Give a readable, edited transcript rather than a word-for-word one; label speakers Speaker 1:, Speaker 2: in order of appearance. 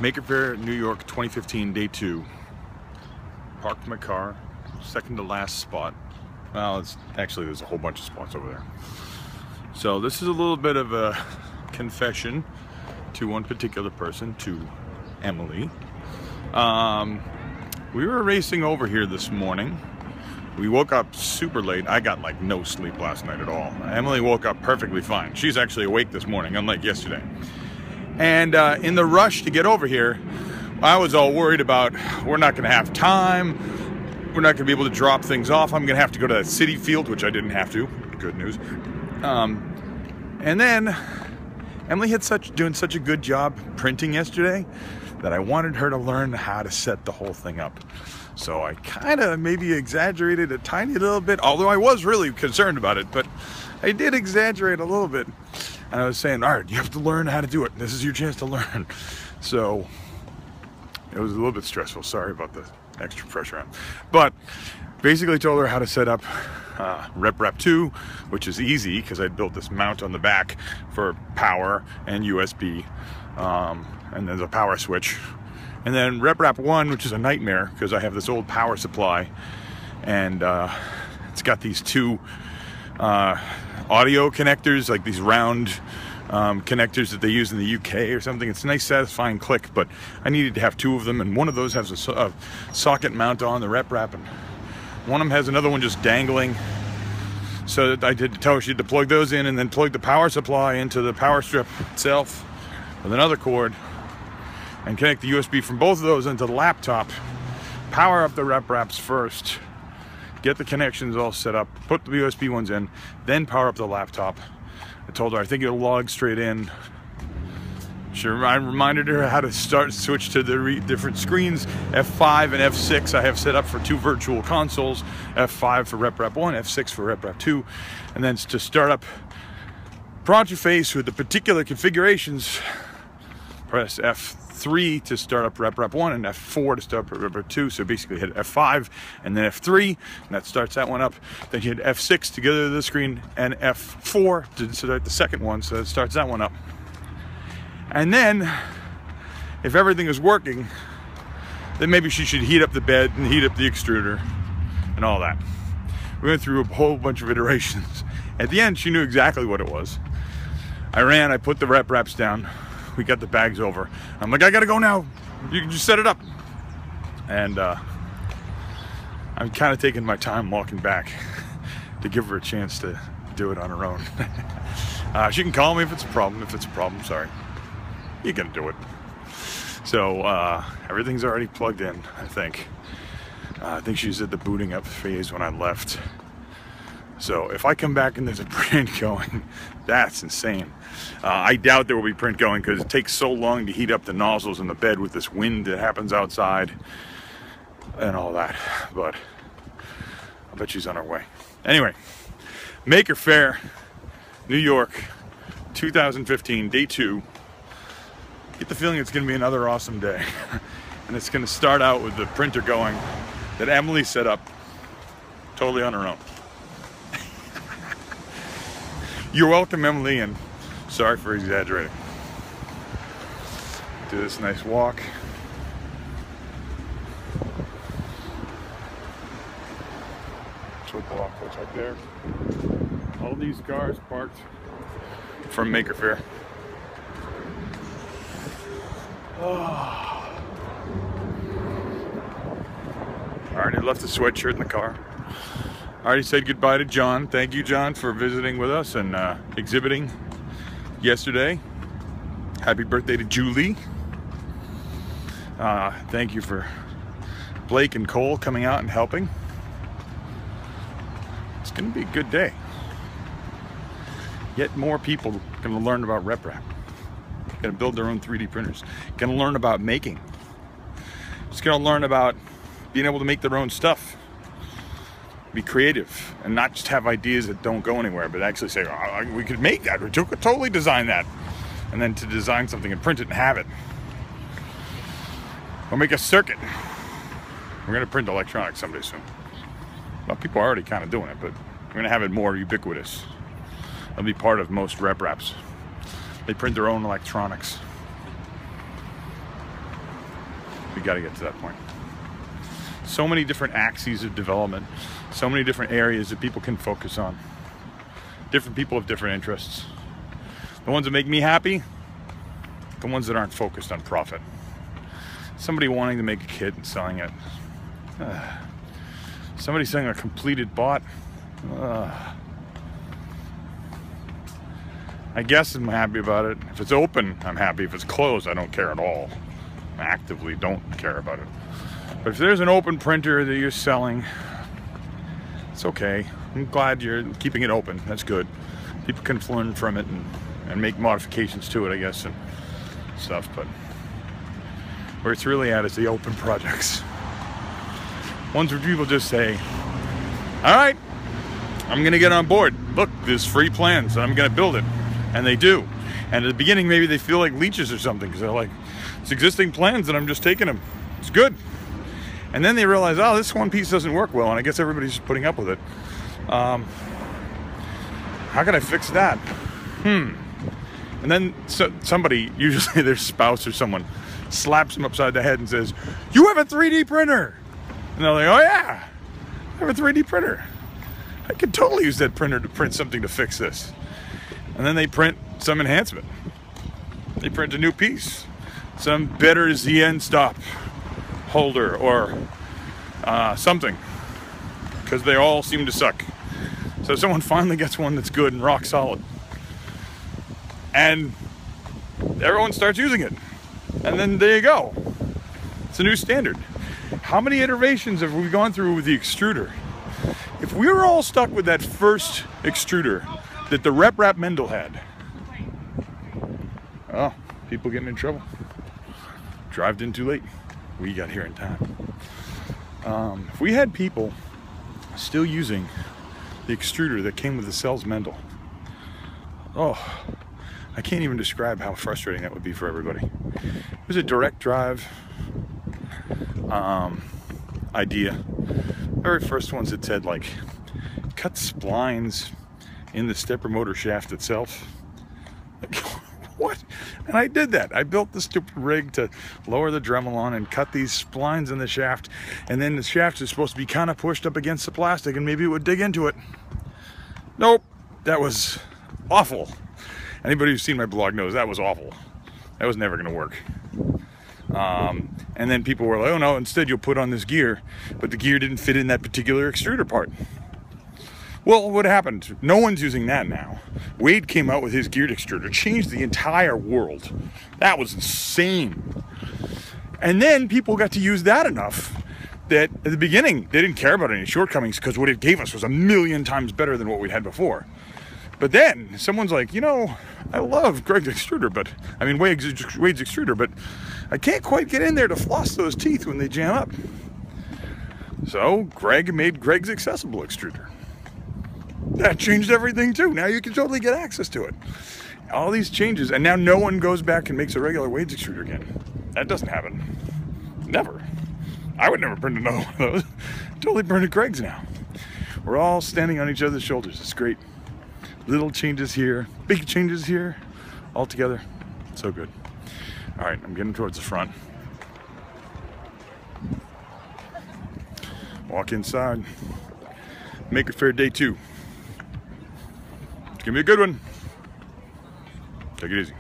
Speaker 1: Makerfaire New York 2015 Day 2. Parked my car, second to last spot. Well, it's actually, there's a whole bunch of spots over there. So this is a little bit of a confession to one particular person, to Emily. We were racing over here this morning. We woke up super late. I got like no sleep last night at all. Emily woke up perfectly fine. She's actually awake this morning, unlike yesterday. And in the rush to get over here, I was all worried about we're not going to have time. We're not going to be able to drop things off. I'm going to have to go to that city field, which I didn't have to. Good news. And then Emily had doing such a good job printing yesterday that I wanted her to learn how to set the whole thing up. So I kind of maybe exaggerated a tiny little bit, although I was really concerned about it, but I did exaggerate a little bit. And I was saying, all right, you have to learn how to do it. This is your chance to learn. So it was a little bit stressful. Sorry about the extra pressure on. But basically told her how to set up RepRap 2, which is easy because I built this mount on the back for power and USB. And there's a power switch. And then RepRap 1, which is a nightmare because I have this old power supply. And it's got these two audio connectors, like these round connectors that they use in the UK or something. It's a nice satisfying click, but I needed to have two of them, and one of those has a socket mount on the RepRap, and one of them has another one just dangling. So I did tell her she had to plug those in and then plug the power supply into the power strip itself with another cord and connect the USB from both of those into the laptop. Power up the RepRaps first, get the connections all set up, put the USB ones in, then power up the laptop. I told her I think it'll log straight in. I reminded her how to switch to the different screens. F5 and F6 I have set up for two virtual consoles. F5 for RepRap 1, F6 for RepRap 2. And then to start up Project Face with the particular configurations, press F3 to start up RepRap 1 and F4 to start up RepRap 2. So basically hit F5 and then F3, and that starts that one up. Then you hit F6 to go to the screen and F4 to start the second one, so it starts that one up. And then, if everything is working, then maybe she should heat up the bed and heat up the extruder and all that. We went through a whole bunch of iterations. At the end, she knew exactly what it was. I put the RepRaps down. We got the bags over. I'm like, I gotta go now. You can just set it up. And I'm kind of taking my time walking back to give her a chance to do it on her own. She can call me if it's a problem. If it's a problem, sorry. You can do it. So everything's already plugged in, I think. I think she's at the booting up phase when I left. So if I come back and there's a print going, that's insane. I doubt there will be print going because it takes so long to heat up the nozzles in the bed with this wind that happens outside and all that. But I bet she's on her way. Anyway, Makerfaire New York 2015 Day 2. Get the feeling it's going to be another awesome day. And it's going to start out with the printer going that Emily set up totally on her own. You're welcome, Emily, and sorry for exaggerating. Do this nice walk. Football off what's right there. All these cars parked from Makerfaire. Oh. I already left the sweatshirt in the car. I already said goodbye to John. Thank you, John, for visiting with us and exhibiting yesterday. Happy birthday to Julie. Thank you for Blake and Cole coming out and helping. It's going to be a good day. Yet more people are going to learn about RepRap. Going to build their own 3D printers. Going to learn about making. Just going to learn about being able to make their own stuff. Be creative and not just have ideas that don't go anywhere, but actually say, oh, we could make that. We could totally design that. And then to design something and print it and have it. Or make a circuit. We're going to print electronics someday soon. Well, people are already kind of doing it, but we're going to have it more ubiquitous. It'll be part of most RepRaps. They print their own electronics. We got to get to that point. So many different axes of development, so many different areas that people can focus on. Different people have different interests. The ones that make me happy, the ones that aren't focused on profit. Somebody wanting to make a kit and selling it. Somebody selling a completed bot. I guess I'm happy about it. If it's open, I'm happy. If it's closed, I don't care at all. I actively don't care about it. But if there's an open printer that you're selling, it's okay. I'm glad you're keeping it open. That's good. People can learn from it and make modifications to it, I guess, and stuff. But where it's really at is the open projects. Ones where people just say, all right, I'm going to get on board. Look, there's free plans, and I'm going to build it. And they do. And at the beginning, maybe they feel like leeches or something, because they're like, it's existing plans and I'm just taking them. It's good. And then they realize, oh, this one piece doesn't work well, and I guess everybody's just putting up with it. How can I fix that? And then somebody, usually their spouse or someone, slaps them upside the head and says, you have a 3D printer. And they're like, oh yeah, I have a 3D printer. I could totally use that printer to print something to fix this. And then they print some enhancement. They print a new piece. Some better ZN stop holder or something. Because they all seem to suck. So someone finally gets one that's good and rock solid. And everyone starts using it. And then there you go. It's a new standard. How many iterations have we gone through with the extruder? If we were all stuck with that first extruder that the RepRap Mendel had, oh, people getting in trouble. Drived in too late. We got here in time. If we had people still using the extruder that came with the cells Mendel, oh, I can't even describe how frustrating that would be for everybody. It was a direct drive idea. Very first ones that said, like, cut splines in the stepper motor shaft itself. Like, what? And I did that. I built the stupid rig to lower the Dremel on and cut these splines in the shaft, and then the shaft is supposed to be kind of pushed up against the plastic and maybe it would dig into it. Nope, that was awful. Anybody who's seen my blog knows that was awful. That was never going to work. And then people were like, oh no, instead you'll put on this gear, but the gear didn't fit in that particular extruder part. Well, what happened? No one's using that now. Wade came out with his geared extruder, changed the entire world. That was insane. And then people got to use that enough that at the beginning, they didn't care about any shortcomings because what it gave us was 1,000,000 times better than what we'd had before. But then someone's like, you know, I love Greg's extruder, but I mean Wade's extruder, but I can't quite get in there to floss those teeth when they jam up. So Greg made Greg's accessible extruder. That changed everything too. Now you can totally get access to it. All these changes, and now no one goes back and makes a regular Wade's extruder again. That doesn't happen. Never. I would never print another one of those. Totally printed Greg's now. We're all standing on each other's shoulders. It's great. Little changes here, big changes here, all together. So good. All right, I'm getting towards the front. Walk inside. Makerfaire Day 2. It's gonna be a good one. Take it easy.